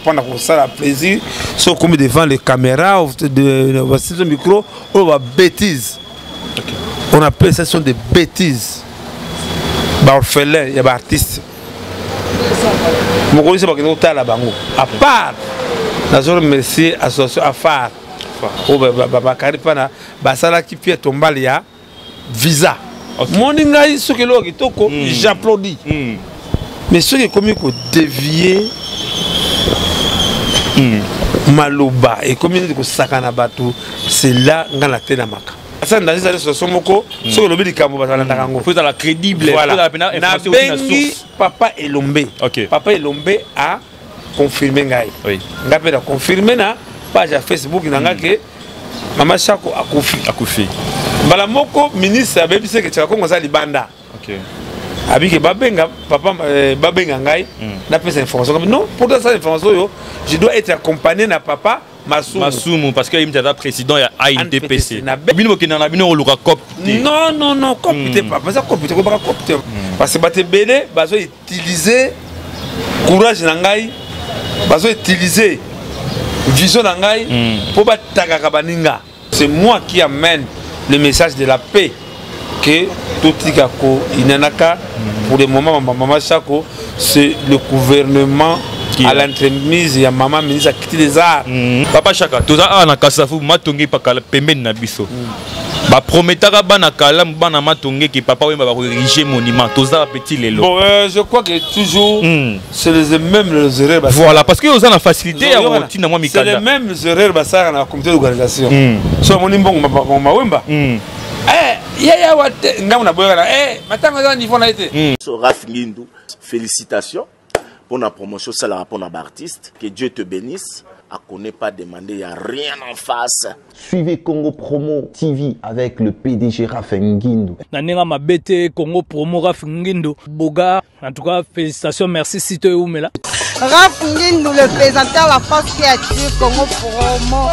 Pendant que ça a plaisir, sont comme devant les caméras, le micro, on va bêtises. Okay. On appelle ça sont des bêtises. Orphelin, il y a des artistes. Mon collègue c'est pas que nous t'as la bango. À part, la zone merci association à phare. Oh bah caripana, bah ça là qui fait tomber il y a visa. Mon ingaï ce que l'on qui toko, j'applaudis. Mais ceux qui commis pour dévier Maloba et comme il dit que Sakana Batou, c'est là dans la tête d'Amaka. Ça dans les associations moko, ce que le but cambo batala ndango. Faut la crédible. Voilà. Na bengi Papa Elombe. Papa Elombe a confirmé ngai. Oui. Ngapé a confirmé na page Facebook nanga que Mama Chako a kufi. Bala moko ministre a bébé que tu as commencé à libanda. OK. Avec Babenga, papa Babenga ngai, n'a pas cette information. Non, pour ça information, je dois être accompagné de papa Masumu parce qu'il est président à INTPC. Non, copie pas, parce que copie pas copie. Parce que baté belé, bazo utiliser courage nangai, bazo utiliser vision nangai pour bataka kabaninga. C'est moi qui amène le message de la paix. Que tout Inanaka, pour le moment, Maman Chako, c'est le gouvernement qui à l'entremise, il y a Maman ministre qui quitté les arts. Papa Chaka, tout ça, on a Kassafou, Matongi, Pakala, Pemben Nabiso. Ba prometara bana kalam bana matongi qui papa va corriger monument tout ça petit lélo. Bon je crois que toujours c'est les mêmes erreurs. Voilà parce que vous avez la facilité à routine moi c'est les mêmes erreurs basara na comité d'organisation. So moni mbongo mawemba. Ya wate ngam boyana matanga za niveau na été. So Raf Ngindu, félicitations pour la promotion ça la rapport à artiste que Dieu te bénisse. À connaît pas demander, il n'y a rien en face. Suivez Congo Promo TV avec le PDG Raf Ngindu. Nanenga mabete Congo Promo Raf Ngindu. Boga, en tout cas, félicitations, merci si tu es où, mais là. Raf Ngindu, le présentateur de la force créative Congo Promo.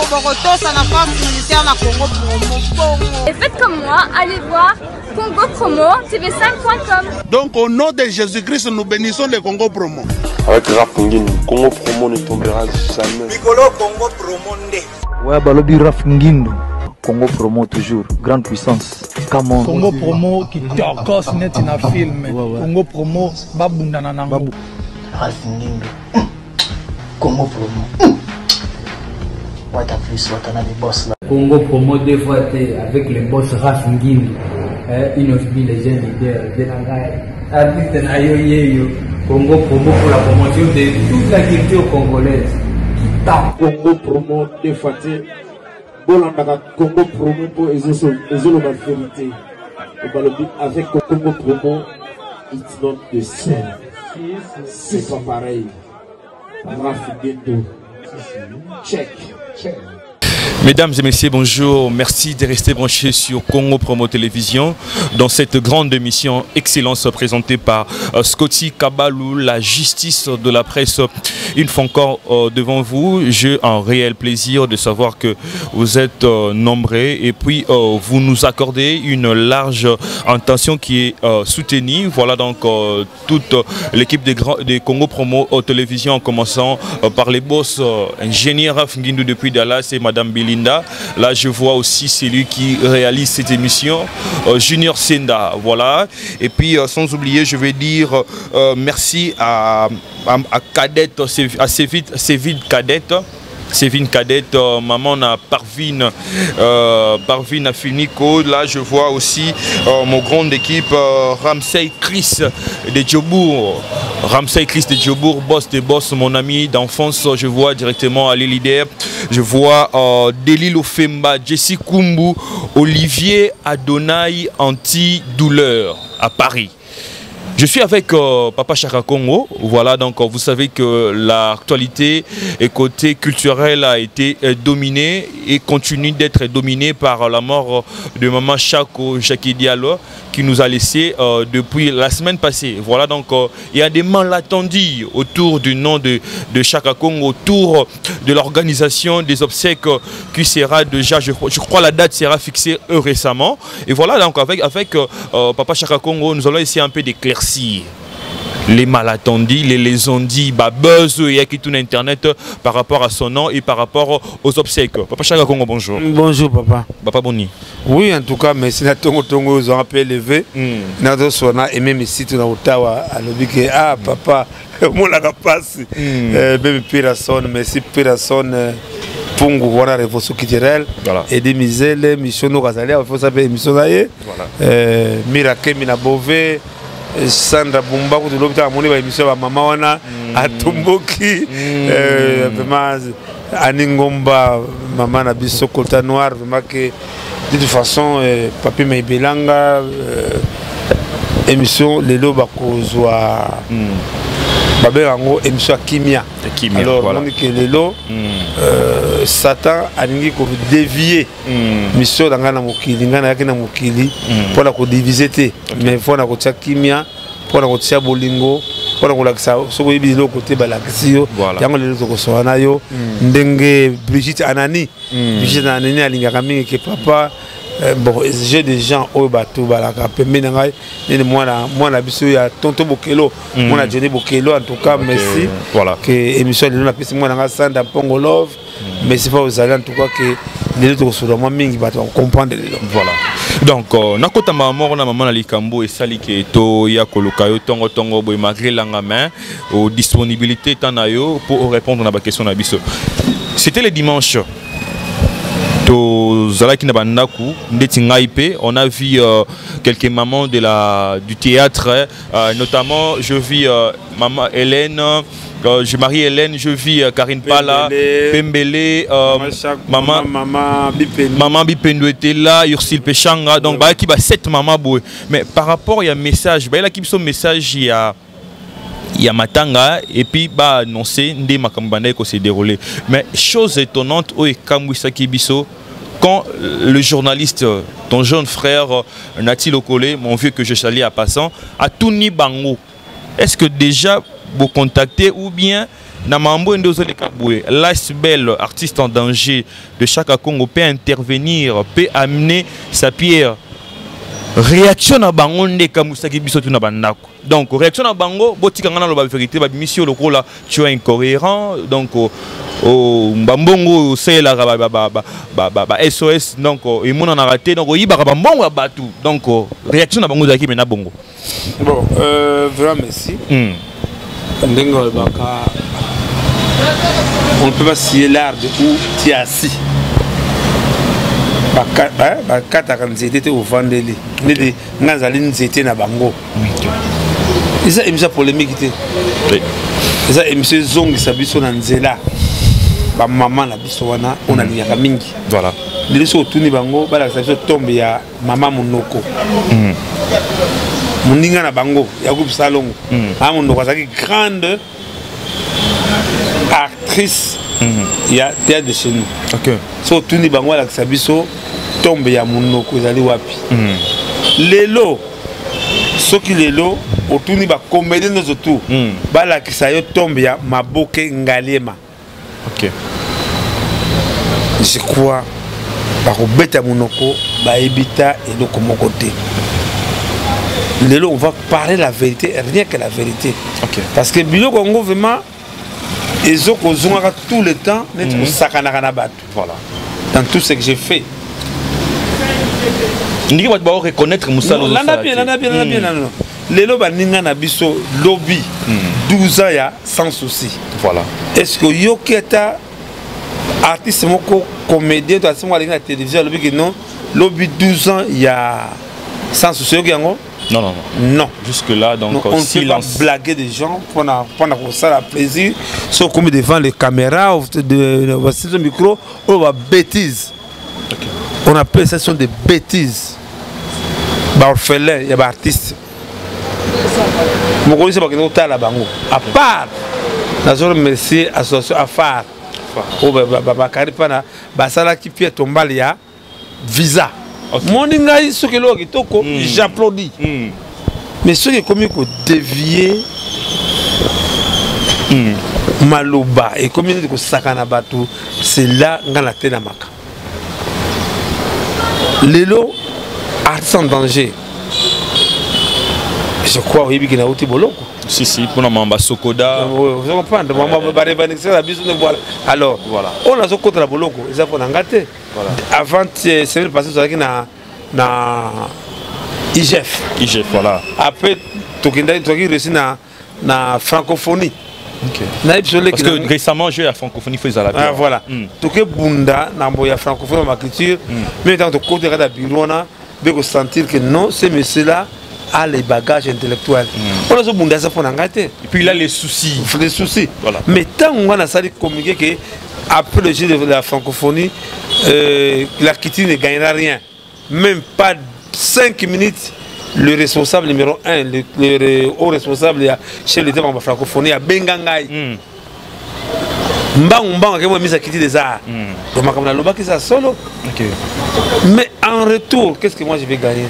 Congo ça la force militaire na Congo Promo. Et faites comme moi, allez voir Congo Promo, tv5.com. Donc au nom de Jésus-Christ, nous bénissons le Congo Promo. Avec Raf Ngindu, Congo Promo ne tombera jamais. Nicolo Congo Promo ndé. Ouais, balobi Raf Ngindu. Congo Promo toujours, grande puissance. Come on. Congo Promo qui t'orcos net in a film. Congo Promo, babunda nanango. Raf Ngindu. Congo Promo. What a plus, what a des boss là. Congo Promo deux fois avec le boss Raf Ngindu. Une of les jeunes leaders de la guerre. Artiste Nayo Congo Promo pour la promotion de toute la culture congolaise. Congo Promo deux fois Congo Promo pour les vérité. Avec Congo Promo, it's not the same. C'est pas pareil. Raf Ngindu. Check. Mesdames et messieurs, bonjour. Merci de rester branchés sur Congo Promo Télévision dans cette grande émission Excellence présentée par Scotty Kabalou, la justice de la presse. Une fois encore devant vous, j'ai un réel plaisir de savoir que vous êtes nombreux et puis vous nous accordez une large intention qui est soutenue. Voilà donc toute l'équipe des Congo Promo Télévision en commençant par les boss ingénieur Raf Ngindu depuis Dallas et Madame Billy. Là, je vois aussi celui qui réalise cette émission, Junior Senda. Voilà. Et puis, sans oublier, je vais dire merci à Cadette, à Séville Cadette. Sévine Cadette, maman a Parvine Afinico. Là, je vois aussi mon grande équipe, Ramsey Chris de Djobourg. Ramsey Chris de Djobourg, boss des boss, mon ami d'enfance. Je vois directement Ali Leader. Je vois Delil Ofemba, Jessie Kumbu, Olivier Adonai Anti-Douleur à Paris. Je suis avec Papa Chaka Congo. Voilà, donc vous savez que l'actualité et côté culturel a été dominée et continue d'être dominée par la mort de Maman Chako Jackie Diallo qui nous a laissé depuis la semaine passée. Voilà, donc il y a des malentendus autour du nom de Chaka Congo, autour de l'organisation des obsèques qui sera déjà, je crois la date sera fixée récemment. Et voilà, donc avec Papa Chaka Congo, nous allons essayer un peu d'éclaircir les malentendus, les ondits, buzz, il y a qui tourne internet par rapport à son nom et par rapport aux obsèques. Papa Chaka Congo, bonjour. Bonjour papa. Papa Boni. Oui, en tout cas, merci à Tongo Tongo, ils ont un peu élevé. Et même ici, tu as Ottawa, à l'objet ah papa, moi la passe. Même Pirasson, merci Pirasson. Pungu voilà révolution culturelle et des misères mission nous Gazalia il faut savoir émission d'ailleurs Miracle Minabové Sandra Bumba ko de l'hôpital amoni ba émission ba mama wana atumboki vraiment Aningomba maman na biso Colta Noir vraiment que de toute façon papi Maibelanga émission lelo ba kozwa babé yango émission Kimia. Alors voilà. On dit que lelo Satan a dit qu'on dévier mission dans la mokili ngana yake na mokili pour la diviser mais faut na kotia Kimia pour la kotia bolingo pour la kolakisa soko yibi lo côté balakisio yango lelo to koswana yo ndenge Brigitte Anani alingaka mingi ke papa bon j'ai des gens au bateau balaka pembe ngai ni moi biso ya tonto Bokelo moi na Johnny Bokelo en tout cas merci voilà que émission de la piste moi na Sanda Pongo Love merci pas aux en tout cas que les autres sur moi mingi bato comprendre voilà donc nakota mama na maman na likambo et sali ke to ya koluka yo tongo boy malgré langa main aux disponibilité tanayo pour répondre à la question na biso. C'était le dimanche on a vu quelques mamans du théâtre, notamment je vis maman Hélène, je marie Hélène, je vis Karine Pala, Pembele, maman Bipendo était là, Ursile Pechanga, donc bah qui va 7 mamans boy. Mais par rapport il y a un message, bah là qui son message il y a Matanga et puis bah annoncé ndé makambanda ko s'est déroulé. Mais chose étonnante au Kamwisa Kibiso quand le journaliste, ton jeune frère Nati Lokole, mon vieux que je salue à passant, a tout ni bango. Est-ce que déjà vous contactez ou bien Namambo Ndozo le Kaboué, l'Asbel, artiste en danger de Chaka Congo, peut intervenir, peut amener sa pierre? Réaction à bango ndé Kamwisaki biso tu na bandako. Donc réaction à bango botika ngana la vérité ba mission lokola tu es incohérent donc mbambongo c'est la SOS donc et mon en a raté donc il ba mbongo ya batu donc réaction à bango zaki mena bongo. Bon vraiment merci. Ndengo baka on ne peut pas scier l'art de où tu es assis. Bakata quand c'était au Vandeli, n'était n'azali c'était na bango. Et ça émission polémique était. Et ça émission zong sabiso na nzela. Ba maman la biso wana on a liaka mingi. Voilà. Les so tuni bango ba la sabiso tombe ya maman monoko. Moninga na bango ya groupe Salongo. Ah monoko azaki grande actrice. Il y a théâtre de chez nous. Ok. So tuni bango la sabiso tombe ya monoko ezali wapi. Lelo soki lelo otuni ba comédien nos autour ba la kisayo tombe ya maboke ngalema. Ok. Je crois ba robeta monoko ba ebita et donc mon côté. Lelo on va parler la vérité, rien que la vérité. Ok. Parce que bilo Congo vraiment ils ont tout le temps d'être sakanaka na batu. Voilà. Dans tout ce que j'ai fait. Ndiki ba reconnaître Moussa Lozo. Non. Lelo ba ninga na biso lobby 12 ans ya sans souci. Voilà. Est-ce que yo keta artiste moko comédien to asimwa la télévision lobby que non lobby 12 ans ya sans souci yango? Non. Jusque là donc on silence. Ne peut pas blaguer des gens pendant ça la plaisir sauf comme devant les caméras de voici le micro on va bêtises. Okay. On appelle ça sont des bêtises. Orphelin, il y a des artistes. Je connais pas que la bango. À part, nous avons remercié l'association Afar. Basala qui peut tomber il y a visa. Mon ingaï, ce que l'on j'applaudis. Mais ce qui est comme il faut dévier Maloba et comme il dit que Sakana Batou, c'est là qu'on a été dans ma cas. Lélo, artiste en danger. Je crois oui qu'il y a outil boloko. Si pour la mamba Sokoda. Vous comprenez, mamba revendication la biso voilà. Alors voilà. On a zo contre la boloko, ils ont ngate. Voilà. Avant c'est le passé sur na IGF. IGF voilà. Après tokinda réussi na francophonie. OK. Parce que récemment j'ai la francophonie faisait la. Ah voilà. Toke bunda na mboya francophonie ma culture, mais dans ton côté de bureau na be sentir que non, ces messieurs là a les bagages intellectuels. On a ce monde ça pour n'engager. Et puis il a les soucis. Les soucis. Voilà. Mais tant on a ça communiquer que après le jeu de la francophonie, la Kitty ne gagnera rien. Même pas 5 minutes. Le responsable numéro 1, le haut responsable chez l'État de la francophonie à Bengangai. Mbang qui m'a mis à quitter des arts. Donc on a le bac qui ça solo. Mais en retour, qu'est-ce que moi je vais gagner?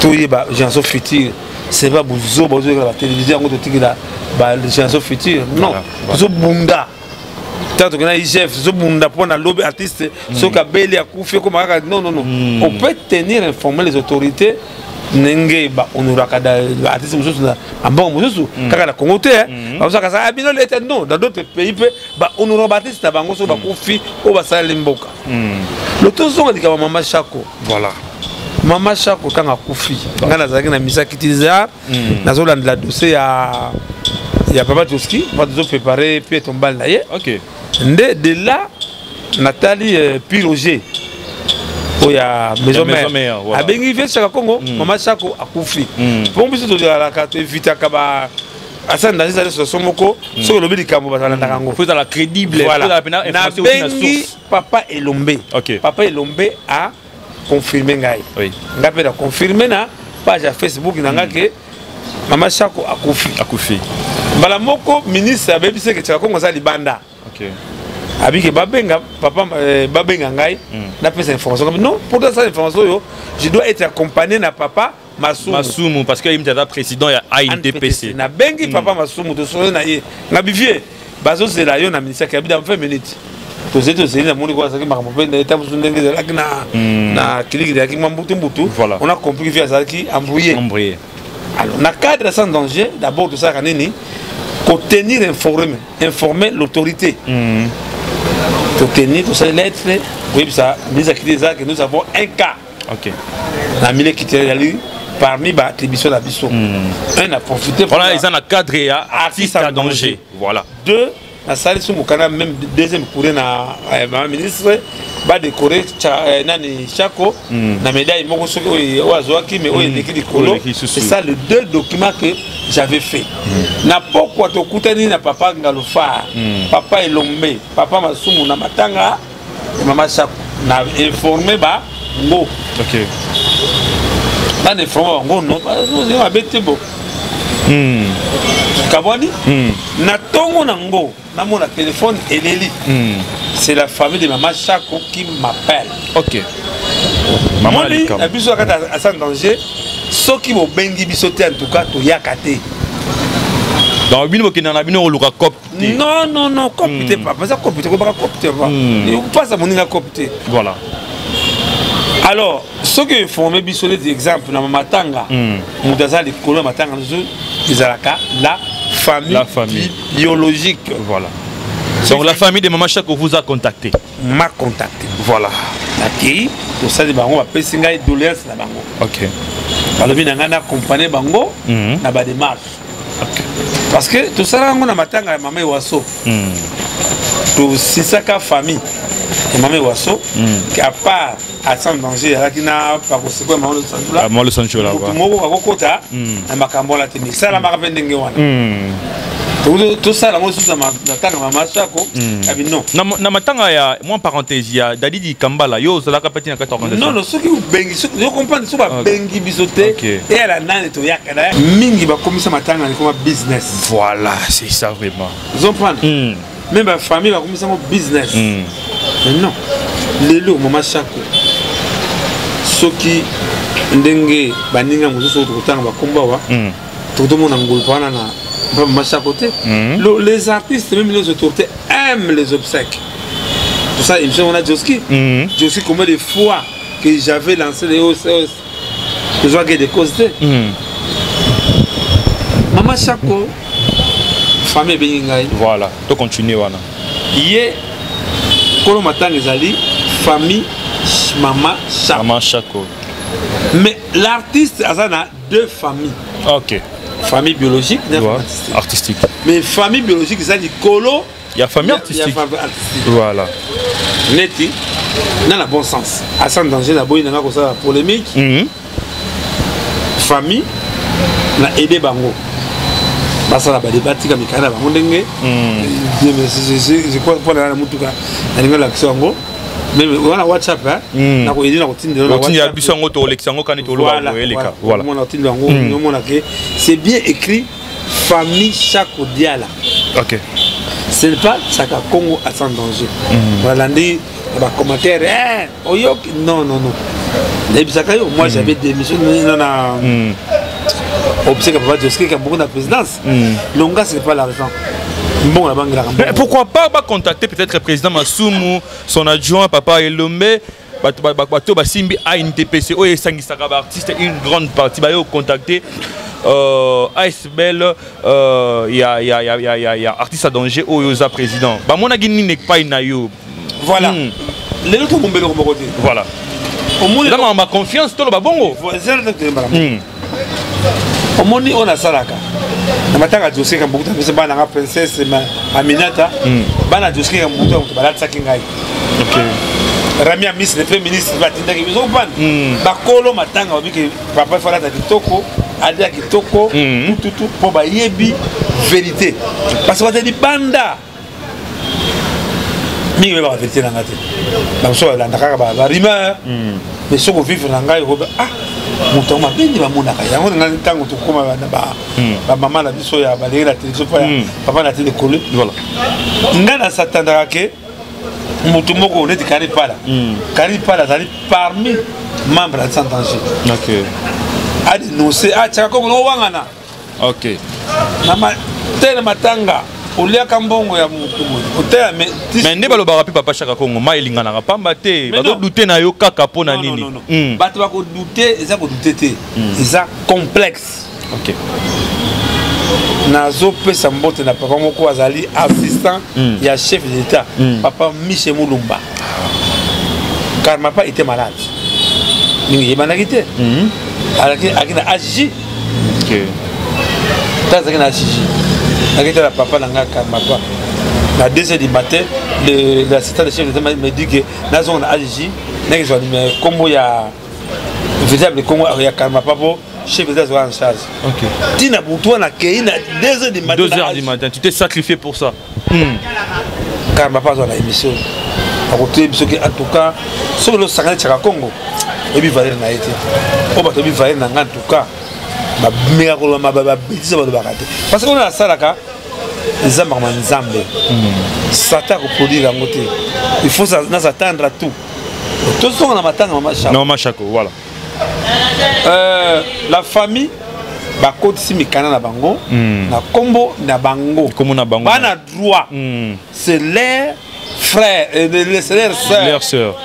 Tout y est, Janso Futur, c'est pas Bouzo, la télévision, les Janso Futur. Non, c'est Bunda. Tant que IGF, c'est Bunda pour un lobby artiste, c'est qu'à Beli à Koufi, comme non. On peut tenir informer les autorités. Nenge on aura kada artiste mususu na ambongo mususu kaka na Congo te parce que ça a bien l'état non dans d'autres pays on aura artiste na bango so ba kofi o ba sala mboka le tozo ndika mama Chako voilà mama Chako kanga kofi ngana zaki na misa kitiza na zo la dossier ya papa Toski va nous préparer puis tombal na ye OK de là Nathalie Piroger il y a maison mère a bengi vient chaque Congo mama Chako akufi pour biso to la carte vita kaba asa ndazi za so somoko so lobi likambo batala ndakango faut la crédible faut la pena information na source papa Elombe papa Elombe a confirmé ngai oui ngape da confirmer na page Facebook nanga ke mama Chako akufi bala moko ministre abebise ke chaque Congo za libanda OK Abike Babenga, papa Babenga Ngai, n'a pas cette information. Non, pour cette information, je dois être accompagné de papa Masumu, parce qu'il est président à AIDPC. Na bengi papa Masumu, de son naïe. Na bivier, bazo c'est là, yon a ministère qui habite en 20 minutes. Tous ces deux, la monde quoi, ça qui m'a rappelé, l'étape sur le de na clinique de Kimambutu. On a compris qu'il y a ça qui embrouillé. Alors, na cadre sans danger, d'abord de ça, pour tenir informer l'autorité. Pour tenir toutes ces lettres, oui, ça, que nous avons un cas. OK. La mille qui tient parmi les attributions d'Abisso. Un a profité. Voilà, ils ont un cadre et artiste en danger. Voilà. Deux, la salle sous mon même deuxième courrier na ministre va décorer nani Chako na médaille moko soko oazoaki mais écrit colo. C'est ça le deux documents que j'avais fait. Na pourquoi to kutani na papa Ngalofa, papa Elombe, papa Masumu na matanga mama Chako na informé ba ngo. OK. Na informé ngo non, nous abete bo. Kabwani na tongo nango na mon téléphone Eleli. C'est la famille de maman Chako qui m'appelle. OK. Maman li na biso akata asan danger soki bo bengi biso te en tout cas to yakate. Dans bino ki na bino luka cop. Non, copte pas. Parce que copte ko ba copte pas. Il passe à mon ina copte. Voilà. Alors, ce que formé biso des exemples na matanga. Mudaza les colons matanga izalaka la famille biologique. Voilà. Donc la famille de Maman Chako vous a contacté. M'a contacté. Voilà. Qui pour ça de bango va passer ngai doléance na bango. OK. Alors bien ngana accompagner bango na ba démarche. OK. Parce que tout ça on a matanga maman Waso. Tout c'est ça ka famille. Maman Waso qui à part à sans danger qui n'a pas possible maman le sancho là. Maman le sancho là. Tout mo ko kota na makambo la temi. Ça la mara vendenge wana. Tout ça, la chose maman Chako, non. Na matanga ya moi parenthèse ya Dadi di Kambala yo ça la capitaine ka organisation. Non, ceux qui vous bengi, je comprends ceux qui bengi bisoté et elle a nan to yakada mingi ba comme ça matanga ni comme business. Voilà, c'est ça vraiment. Vous comprenez? Même ma famille va comme ça business. Mais non. Lelo maman Chako. Ceux qui ndenge baninga muzo to tanga ba komba wa. Tout le monde ngol pana na côté. Les artistes, même les autorités, aiment les obsèques. Pour ça, il me semble qu'on a Joski. Joski, combien de fois que j'avais lancé les OCS je vois que des causes. Maman Chako, famille Bengingaï. Voilà, tu continues. Yé, Kolo Matang Ezali, famille Maman Chako. Maman Chako. Mais l'artiste a deux familles. Ok. Famille biologique, artistique. Mais famille biologique, c'est du Kolo. Il y a famille artistique. Il y a famille artistique. Voilà. Neti, dans le bon sens. Hassan Danger, la boîte, dans la polémique. Famille, na aidé Bango. Basa la débat, qui a mis Kana Bango Dengue. Je crois que pour la Moutuka, il y a l'action. Mais on a WhatsApp, hein. On a aidé la routine de la c'est bien écrit, famille Chako Diala. Ok. Ce n'est pas Chaka Congo à sans danger. Voilà, on dit, commentaire, non. Moi j'avais des missions, qui a beaucoup de présidence. Longa, ce n'est pas l'argent. Bon, la banque mais pourquoi pas contacter peut-être le président Massoumou, son adjoint, Papa Elombe, Simbi a une TPC, artiste, une grande partie, contacter ASBL, il y a artiste à danger, Oyoza président. Mon agini n'est pas une ayo. Voilà. Les autres ont bombé le côté. Voilà. Là, ma confiance, tout le babongo. Au monde, on a Salaka. On a un dossier qui a beaucoup de la princesse Aminata. On a un dossier qui a beaucoup de Sakingai. Rami a mis le premier ministre qui va dire qu'ils ont pas. Bakolo Matanga, papa Fala Kitoko, Adia Kitoko, tout pour Bayebi, vérité. Parce que tu dit Banda. Mais il va vérité dans la tête. Donc, soit la rumeur, mais ce qu'on vit dans la ah. Moto ma bindi ba monaka yango na ntango to koma ba mama na biso ya balé la télévision papa na télé collé voilà ngana satandaka ke moto moko on est carré pala zali parmi membres de Santange. OK a dénoncé tchaka ko no wangana. OK na ma tele matanga olia kambongo ya moto otea mais ne balo ba papa Chaka Kongo ma elingana ka pamba te ba douter na yo kaka pona nini bato ba ko douter eza ko douter te eza complexe. OK nazo pesa mbote na papa moko azali assistant ya chef d'état papa Michel Moulumba car ma papa était malade ni yebanakité akina agi. OK taza akina agi avec la papa Langa Karmapa. À 2h du matin, l'assistant de chef de l'État me dit que dans son agi, mais comme il y a véritable Congo, il y a Karmapa pour chef de l'État en charge. OK. Tina pour toi, 2h du matin. 2h du matin, tu t'es sacrifié pour ça. Karmapa dans l'émission. En tout cas, sur le Sahel de Congo, et puis Valérie n'a été. On va te dire Valérie n'a en tout cas. Parce qu'on a Salaka, les hommes en Zambé. Satan produit la montée. Il faut s'attendre à tout. Tout ce qu'on a matin, Maman Chako, voilà. La famille, si Mikana na bango, na combo na bango. Comme na bango. Bana droit. C'est leurs frères, c'est leurs sœurs. Leurs sœurs.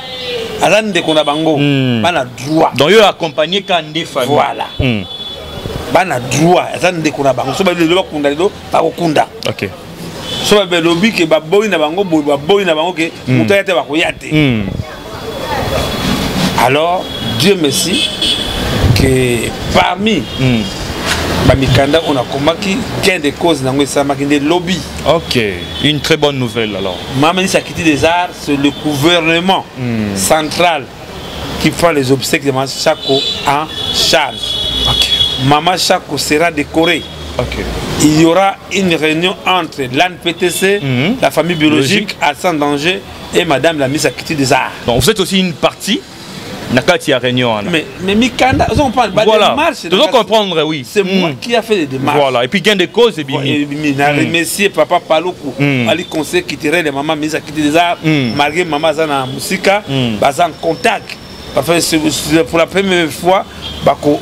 Alan de Kona bango. Bana droit. Donc ils accompagné quand des familles. Voilà. Bana droit azan de kuna bango so ba le bakunda do ba kokunda. OK so ba lobi ke ba boy na bango ke muta yate ba koyate. Alors Dieu merci que parmi Bamikanda on a combattu gain de cause dans le lobby. OK, une très bonne nouvelle alors. Maman Sakiti des Arts, c'est le gouvernement central qui prend les obsèques de Maman Chako en charge. OK. Maman Chako sera décorée. Okay. Il y aura une réunion entre l'ANPTC, la famille biologique, Hassan Danger et Madame la Miss Akiti des Arts. Donc vous êtes aussi une partie Nakati à réunion. Mais Mikanda, on parle de démarches. Tu dois comprendre, oui. C'est moi qui a fait les démarches. Voilà, et puis gain de cause, et bien. Remercier Papa Paloukou, Ali Conseil qui tirait les mamans Miss Akiti des Arts, malgré Maman Zana Moussika, en contact. Pour la première fois,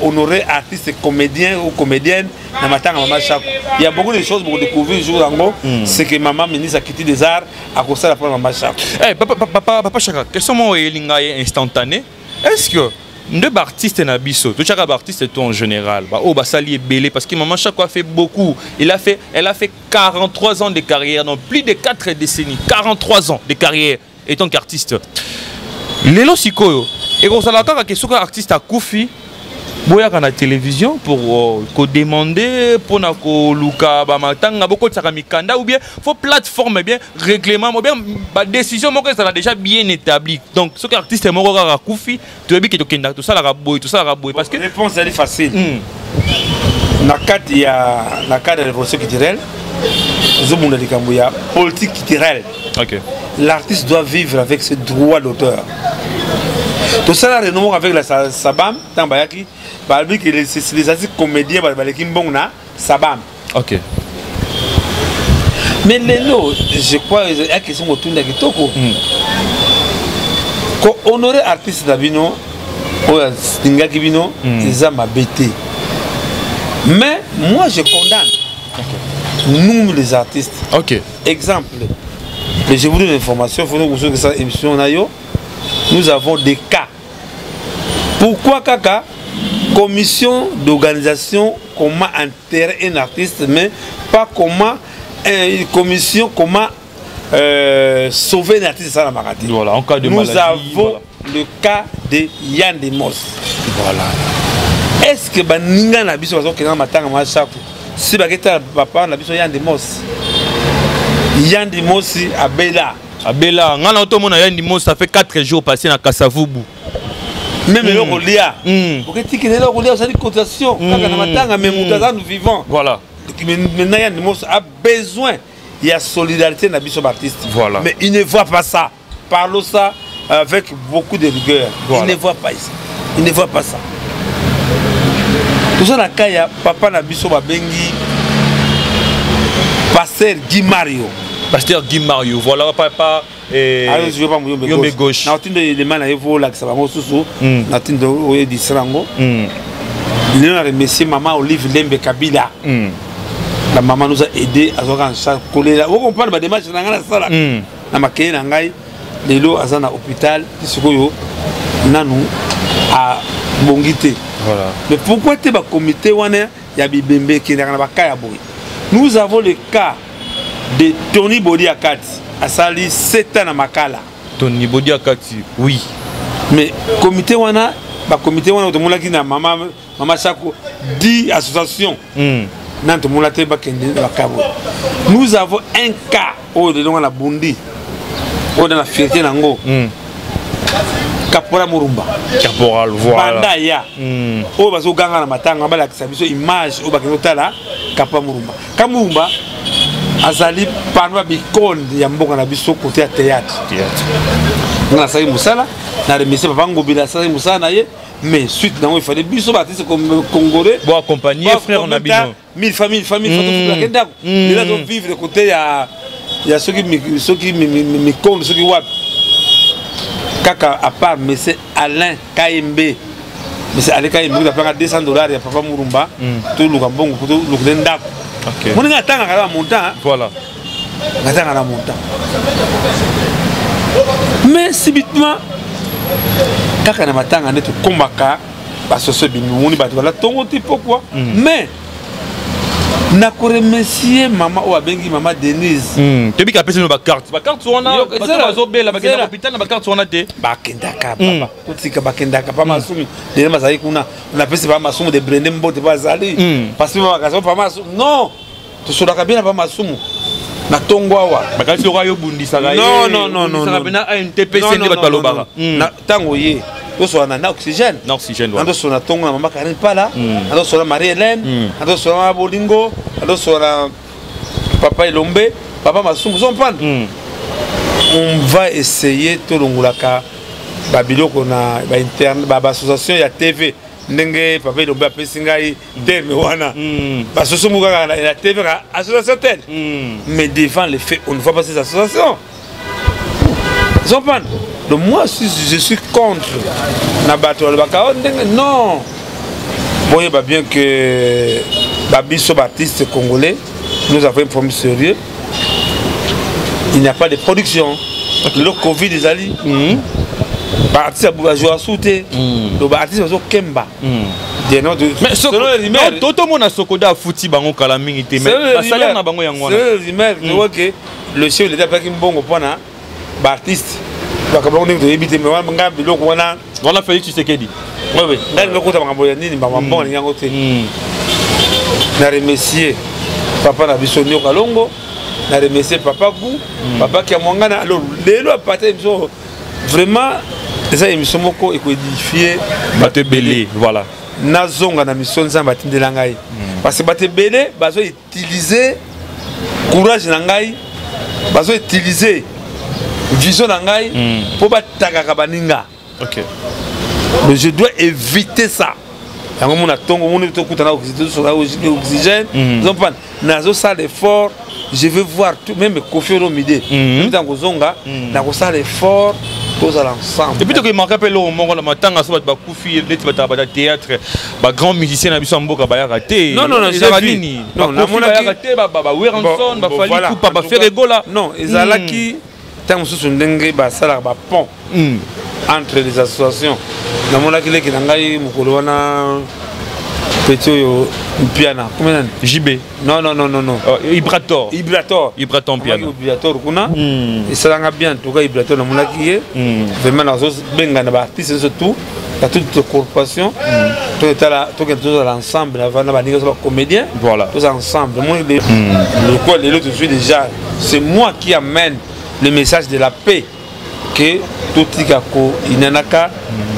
honorer artistes et comédiens ou comédiennes dans Maman Chako. Il y a beaucoup de choses pour découvrir jour en c'est que Maman ministre a quitté des arts à cause de la Maman Chako. Papa Chaka, quels sont les lignes instantanées? Est-ce que deux artistes nabiso, tout chaque artiste est tout en général. Oh bah ça lui est belé parce que maman chaque fois fait beaucoup. Elle a fait 43 ans de carrière, donc plus de 4 décennies, 43 ans de carrière étant qu'artiste. Lelo sikoyo et quand ça la que ce artiste a koufi boya à la télévision pour demander pour na ko luka ba matanga beaucoup de mikanda ou bien faut plateforme bien règlement ou bien ba décision moko ça a déjà bien établi. Donc ce artiste moko ka koufi tu veux que to kenda tout ça la boy parce que réponse elle est facile. Na cadre il y a la cadre de révolution culturelle zomunda likambo ya politique culturelle. OK. L'artiste doit vivre avec ses droits d'auteur. Tout ça, là, avec la Sabam, Tambayaki, les artistes comédiens, Sabam. Ok. Mais je crois qu'il y a une question autour de Kitoko. Quand honorer artiste d'Abino, ils ont ma bêtise. Mais moi, je condamne. Nous, les artistes. Ok. Exemple. Mais je vous donne l'information, il faut que vous cette émission nous avons des cas. Pourquoi Kaka? Commission d'organisation, comment enterrer un artiste, mais pas comment une commission, comment sauver un artiste à la maladie. Voilà, en cas de nous maladie, avons le cas de Yann Demos. Voilà. Est-ce que Baninga n'a pas besoin de matin à chaque si papa n'a pas besoin de Yann Demos? Yann Demos à Bella. Abela, on a entendu Yann Demos, ça fait 4 jours passés dans Kassavubu. Même le Rolia. Pour que tu aies le Rolia, ça dit cotation. Quand nous vivons. Voilà. Maintenant, Yann Demos a besoin. Il y a solidarité dans les artistes. Voilà. Mais il ne voit pas ça. Parlons ça avec beaucoup de rigueur. Voilà. Il ne voit pas ça. Il ne voit pas ça. Tout ça, il y a papa Nabiso Babengi, pasteur Guy Mario. Pasteur Guy Mario, voilà papa. Alors je vais pas me yombe gauche. Na otinde les mains na evo la que ça va mosusu. Na otinde oye di srango. Il a remercié maman Olive Lembe Kabila. La maman nous a aidé à faire un chat collé là. Vous comprenez ma démarche na ngana sala. Na makeye na ngai lelo azana hôpital tisikoyo nanu a bongité. Voilà. Mais pourquoi tu es comité wana ya bibembe qui na ba kaya boy. Nous avons le cas de Tony Bodi Akati. Asali 7 ans à Makala. Tony Bodi Akati, oui. Mais comité wana, ba comité wana otomola ki na mama Chako 10 associations. Nan tomola te ba kende ba kabo. Nous avons un cas au de la Bundi. Au de la fierté nango. Caporal Murumba. Caporal, voilà. Banda ya. O bazo ganga na matanga ba la kisabiso image o ba kinotala Caporal Murumba. Kamurumba azali parmi bikondi ya mboka na biso côté ya théâtre. Na sali musala na remercier papa Ngobila sali musala na ye mais suite na il fallait biso artiste congolais bon accompagner frère on a bino 1000 familles photo la kenda il a donc vivre côté ya ceux qui mi compte ceux qui wap kaka à part monsieur Alain Kaembe monsieur Alain Kaembe il a payé $200 ya papa Murumba tout le gambongo pour tout le ndako. OK. On a tant à montant. Voilà. On a tant à montant. Mais subitement quand on a tant à net kombaka parce que ce bimuni ba la tongo ti pourquoi mais na ko remercier maman ou abengi maman Denise. Tu bi ka pese no ba carte on a ba zo bela ba kenda hôpital na ba carte on a te ba kenda ka papa tutika ba kenda ka pa masumi de mazali kuna on a pese ba masumu de Brende Mbote ba zali parce que ba kaso pa masumu non to soda ka bina pa masumu na tongwawa ba kasi yo bundisa ga non ça bina a NTPC ne ba balobara na tango ye to so na oxygène ando so na tongo na mama Karine Pala ando so na Marie Hélène ando so na Bolingo ando so na papa Elombe papa masumu sont pan on va essayer to longulaka ba biloko na ba interne ba association ya TV ndenge papa Elombe apesi ngai terme wana ba sosumu kaka na TV ka association telle mais devant les faits on ne voit pas ces associations sont pan. Donc moi je suis contre Nabato non. Voyez bien que Babiso Baptiste congolais, nous avons un problème sérieux. Il n'y a pas de production. Le Covid est allé. artiste a joué à sauter. Donc artiste a Kemba. Mais selon les rumeurs, tout le monde a Sokoda a foutu bango kalaming ité. Mais salaire na bango yango. Selon les rumeurs, je vois que le chef de l'État pas qu'il bon au point là, artiste. Donc on est éviter mais on a bilo wana. On a fait tu sais qu'est-dit. Oui oui. Là le côté bango ya nini bango bon les yango te. Na remercier papa na bisonio kalongo. Na remercier papa Gou, papa qui a mangana. Alors les lois partaient vraiment ça émission moko écodifié Baté belé voilà. Nazonga na mission nzamba tindela ngai. Parce que baté belé bazo utiliser courage na ngai, bazo utiliser vision na ngai pour bataka baninga. OK. Mais je dois éviter ça. Yango mona tongo mona to kutana oxygène. Donc nazo ça l'effort, je veux voir tout même Kofi Olomide. Même dans Kozonga, na ko ça l'effort tous ensemble. Et puis tu marques appel au moment la matanga so ba Kofi le théâtre, ba grand musicien na biso mboka ba raté. Non, j'ai vu. Non, na mona raté ba Weranson, ba Fali Coupa, ba Ferregola. Non, ezalaki tant sous ndenge ba sala ba pont entre les associations. Na mona kile ki ngai mukolo wana petit piano. Comment JB. Non. Ibrator piano. Ibrator kuna. Et ça l'a bien. En tout cas, Ibrator na mona ki vraiment na zos benga na ba artiste surtout. La toute corporation. Tout est là, tout est tous ensemble. Avant na ba nigga ba comédien. Voilà. Tous ensemble. Moi le quoi les autres suis déjà. C'est moi qui amène le message de la paix que tout Tikako Inanaka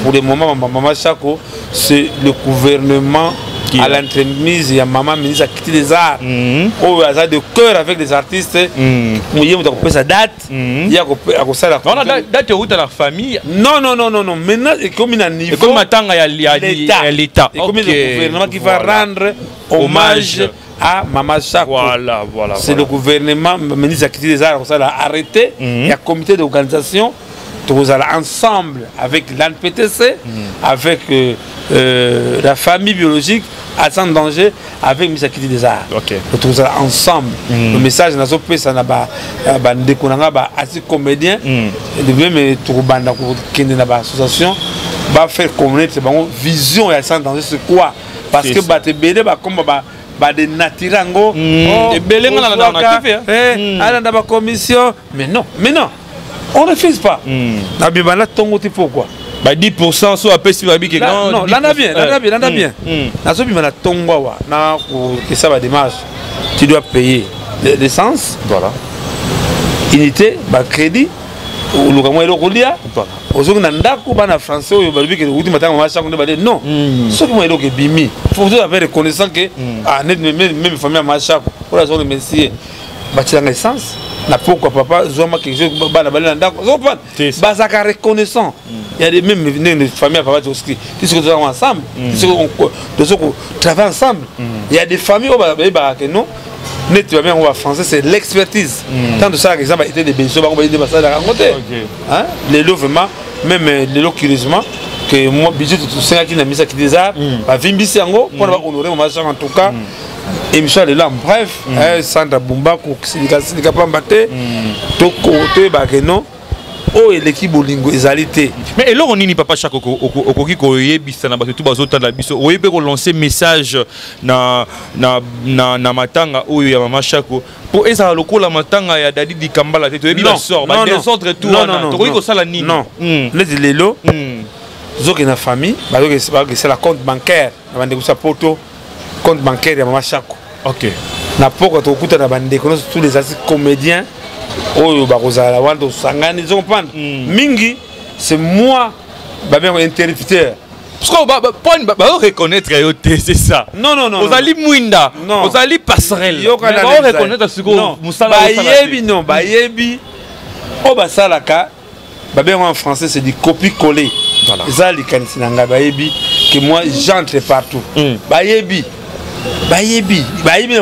pour le moment maman Chako c'est le gouvernement qui à l'entremise il y a maman ministre qui des arts au hasard de cœur avec des artistes mouillé on a sa date il y a ça la non la date où dans la famille non maintenant c'est comme un niveau comme matanga il y a l'état et comme le gouvernement qui va rendre hommage à Maman Chako. Voilà. C'est le gouvernement, le ministre qui des arts, ça l'a arrêté. Il y a un comité d'organisation. Tous ensemble avec l'ANPTC, avec la famille biologique, à sans danger, avec M. Akiti des Arts. Tous ensemble. Le message n'a pas ça n'a pas assez comédien. De même, tout le monde qui est dans l'association va faire connaître vision et sans danger c'est quoi? Parce que bah BD bah comme bah des natirango et belé on a dans la commission mais non on ne refuse pas na bibana tongo ti pourquoi bah 10% soit après si babi que non là bien na so bibana tongo wa na que ça va démarche tu dois payer l'essence voilà unité bah crédit ou le gamin le colia aujourd'hui na ndako bana français oyo babi que outi matanga ma chango ba non ce qui moi le bimi faut vous avoir reconnaissant que même famille ma chako pour la zone messier bâtir l'essence na pourquoi papa zoma quelque chose bana bana ndako bazaka reconnaissant il y a des même familles papa aussi qui se retrouvent ensemble qui se travaillent ensemble il y a des familles où bah que non net tu vas bien on va français c'est l'expertise tant de ça exemple était des bénéficiaires on va aider ça à raconter hein les lots vraiment même les lots curieusement que moi budget tout ça qui n'a mis ça qui des arts va vimbisi yango pour honorer mon machin en tout cas et Michel est là bref Sandra Bumba ko silika pambate to ba que non oh l'équipe bolingo ezalité mais et là on n'y papa Chako okoki ko yebisa na bato tout bazota na biso oyebe ko lancer message na matanga oyo ya mama Chako pour eza lokola matanga ya Dadi di Kambala te yebi la sort ba des autres tout to ko sala nini non les lelo zoke na famille ba que c'est la compte bancaire na bande ko sa poto compte bancaire ya mama Chako OK na poko to kuta na bande ko tous les artistes comédiens oyo bakozala wando sangani zopanda mingi c'est moi ba bien interrupteur parce que ba reconnaître c'est ça non vous allez muinda vous allez passerelle ba reconnaître ce que musala ba yebi o ba salaka ba bien en français c'est du copier-coller voilà ça les kanisinanga ba yebi que moi j'entre partout ba yebi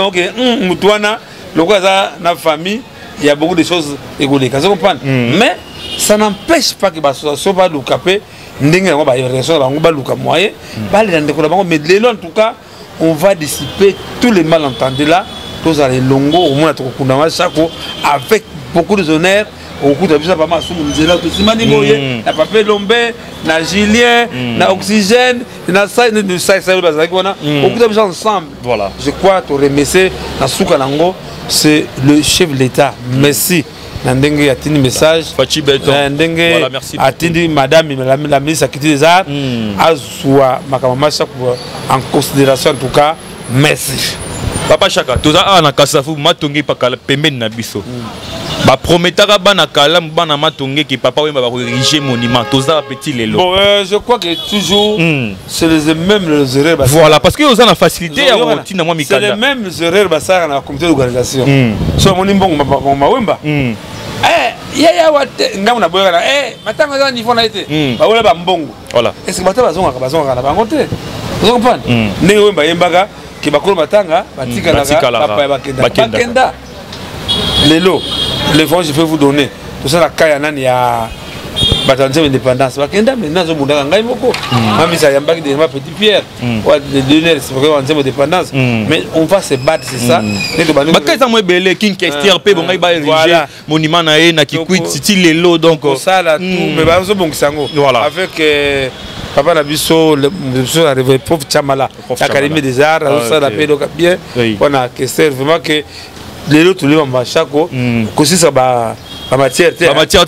OK mutwana lokoza na famille il y a beaucoup de choses égoulées. Vous comprenez? Mais ça n'empêche pas que l'association va nous caper. Mais en tout cas, on va dissiper tous les malentendus là. Tous les longos, au moins, avec beaucoup de honneurs. Au coup de la pas mal, na Papa Lombe, na Julien, na Oxygène, na ça, au coup de ensemble. Voilà. Je crois que remercier na Souka Nango, c'est le chef de l'État. Merci. Nandenge a tenu message. Fachi Beton. Nandenge a tenu madame la ministre qui des arts. Azwa makamama en considération en tout cas. Merci. Papa Chaka, tout ça na kasafu matongi pakala pembeni na biso. Ba prometaka bana kala bana matongi ki papa wemba ba ériger monument. Tout ça petit lelo. Bon, je crois que toujours c'est les mêmes les erreurs. Voilà, parce que vous avez la facilité à routine à moi mikanda. C'est les mêmes erreurs basa na comité d'organisation. So moni mbongo ma wemba. Ya wate ngamu na boyana matanga za niveau na été. Ba wala ba mbongo. Voilà. Est-ce que matanga bazonga na bango te? Vous comprenez? Ndenge wemba yembaga ki bakolo matanga batika na papa bakenda. Lelo, les fonds je vais vous donner. Tout ça la kaya nani ya batanzem indépendance. Bakenda maintenant zo mundanga ngai moko. Mami ça yambaki de ma petit Pierre. Ou de donner c'est pour qu'on indépendance. Mais on va se battre c'est ça. Bakeza mo belé king STRP bon ngai ba ériger monument na e na Kikwit style lelo donc ça là tout mais ba zo bongisango. Avec papa na biso le arrivé pauvre Chamala l'académie des arts ça la paix donc bien on a que c'est vraiment que les autres les mamans chako aussi ça ba matière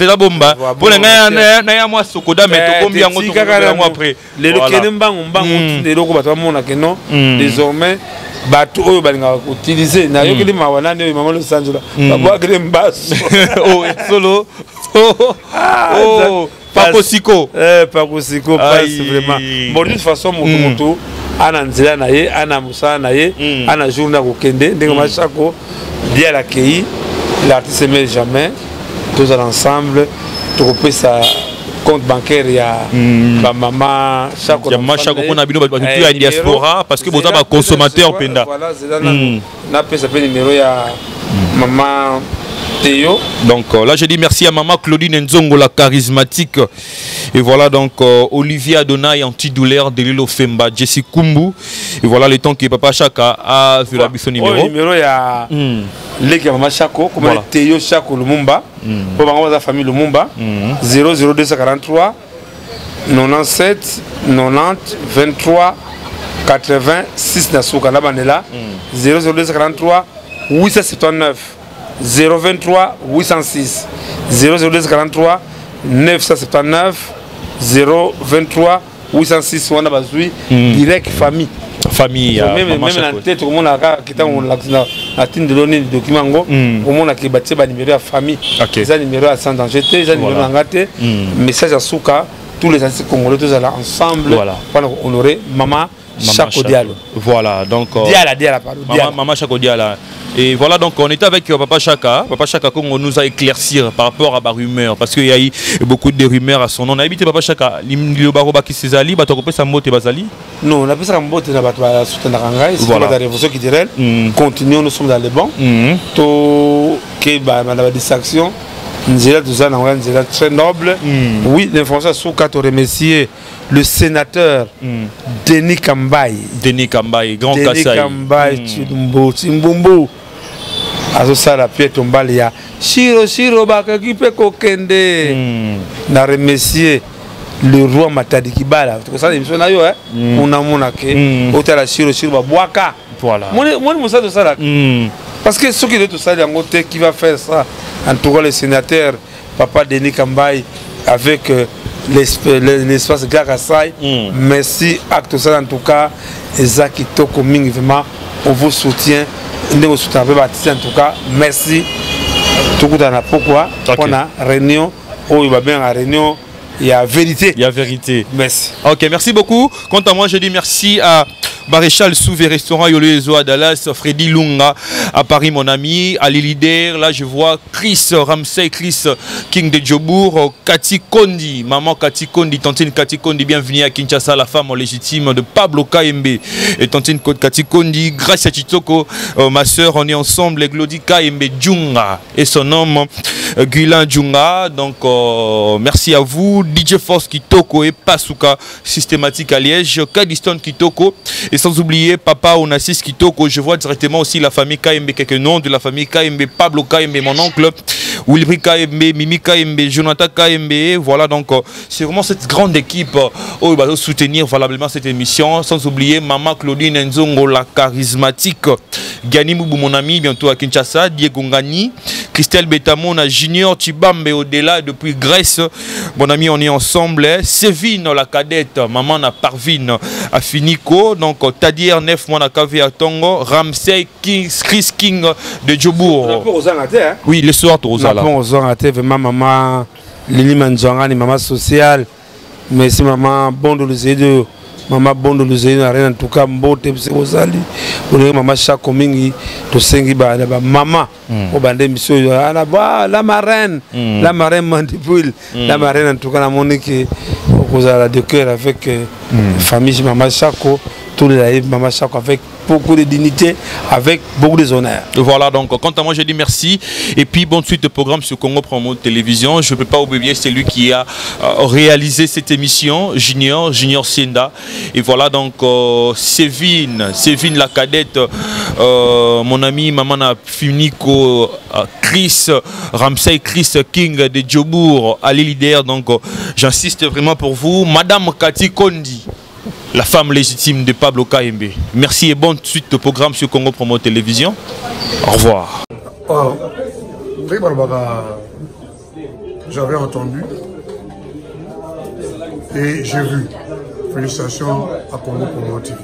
la bomba pour na ya moi sokoda mais to combien ngo to après les lokene mbangu les loko bato mona que non désormais bato oyo balinga utiliser na yo kili mawana ne maman Los Angeles ba que mbaso oh solo oh Pakosiko. Pakosiko passe vraiment. Bon, de toute façon, Moto, ana nzela na ye, ana musa na ye, ana journée ko kende, ndenge machako bien l'accueilli, l'artiste ne met jamais, tous ensemble, tu repères sa compte bancaire ya ba maman chaque chaque on a bino ba tu à diaspora parce que vous êtes consommateur penda. Voilà, c'est là na pesa pe numéro ya maman Théo. Donc là je dis merci à maman Claudine Nzongo la charismatique et voilà donc Olivier Adonai antidouleur de Lilo Femba Jessie Kumbu et voilà le temps que papa Chaka a vu la son numéro. Numéro ya les maman Chako comme Théo Chako Lumumba pour la famille Lumumba 00243 97 90 23 86 Nasuka la bandela 00243 879 023 806 00243 979 023 806 on a besoin direct famille même la tête au monde qui est la team de donner document au monde qui bâtit ba numéro à famille ça numéro à sans danger ça numéro ngate message à Souka tous les artistes congolais tous là ensemble pour honorer maman Chako Diallo. Voilà donc Diala pardon maman Chako Diallo. Et voilà donc on était avec Papa Chaka. Papa Chaka on nous a éclaircir par rapport à la rumeur parce qu'il y a eu beaucoup de rumeurs à son nom. On a habité Papa Chaka. Le baroba qui s'est allé, bah tu as sa moto bazali. Non, on a fait ça en moto na batwa soutenir Rangai. C'est la révolution qui dirait. Continuons, nous sommes dans les bancs. To que bah la distraction. Nzela tout ça na Nzela très noble. Oui, l'information sur 4 remercier le sénateur Denis Kambaye. Denis Kambaye, Grand Kassai. Denis Kambaye, Chimbumbo. Azo sala pied tombali ya Shiro baka kipe kokende. Na remercier le roi Matadi Kibala. Tu sais l'émission na yo mona ke hôtel Shiro ba boaka. Voilà. Moi mon ça de ça là. Parce que ce qui est tout ça qui va faire ça en tout cas le sénateur papa Denis Kambaye avec l'espace Gakasai. Merci à tout ça en tout cas Ezaki Toko Ming vraiment on vous soutient. Nous soutient en tout cas merci tout le monde pourquoi on a réunion il va bien à réunion il y a vérité merci. Ok, merci beaucoup. Quant à moi je dis merci à Maréchal Souvé restaurant Yoloezo à Dallas, Freddy Lunga à Paris mon ami, Ali Leader, là je vois Chris Ramsey, Chris King de Djobour, Cathy Kondi, maman Cathy Kondi, tantine Cathy Kondi, bienvenue à Kinshasa, la femme légitime de Pablo Kaembe et tantine Cathy Kondi, grâce à Chitoko, ma soeur, on est ensemble, Glody Kaembe Djunga et son homme Guilain Djunga, donc merci à vous, DJ Force Kitoko et Pasuka systématique à Liège, Kadiston Kitoko Et sans oublier Papa Onassis Kitoko, je vois directement aussi la famille KMB, quelques noms de la famille KMB, Pablo KMB, mon oncle, Wilbri KMB, Mimi KMB, Jonathan KMB. Voilà, donc c'est vraiment cette grande équipe où va soutenir valablement cette émission. Sans oublier Maman Claudine Nzongo, la charismatique, Gani Moubou, mon ami, bientôt à Kinshasa, Diego Ngani, Christelle Betamona, Junior Tibambe au-delà depuis Grèce. Mon ami, on est ensemble. Sévine, la cadette, maman na Parvine à Finico. Donc Tadier 9 mois na Kavé à Tongo, Ramsey King, Chris King de Djobourg. Oui, le soir tu aux vraiment maman Lili Manjangani, maman sociale. Merci maman bon de l'aider. Maman bon de l'aider en tout cas mbote osali. Maman chaque mingi to sengi ba maman au bande monsieur la marraine Mandipouil la marraine en tout cas la monique la de cœur avec famille maman Chako tous les maman Chako avec beaucoup de dignité, avec beaucoup de honneur. Voilà, donc quant à moi je dis merci. Et puis bonne suite de programme sur Congo Promo Télévision. Je ne peux pas oublier celui qui a réalisé cette émission, Junior Sienda. Et voilà donc Sévine la cadette, mon ami Mamana Funico, Chris Ramsey, Chris King de Djobourg, Ali Leader. Donc j'insiste vraiment pour vous, Madame Cathy Kondi, la femme légitime de Pablo KMB. Merci et bonne suite de programme sur Congo Promo Télévision. Au revoir. J'avais entendu et j'ai vu. Félicitations à Congo Promo TV.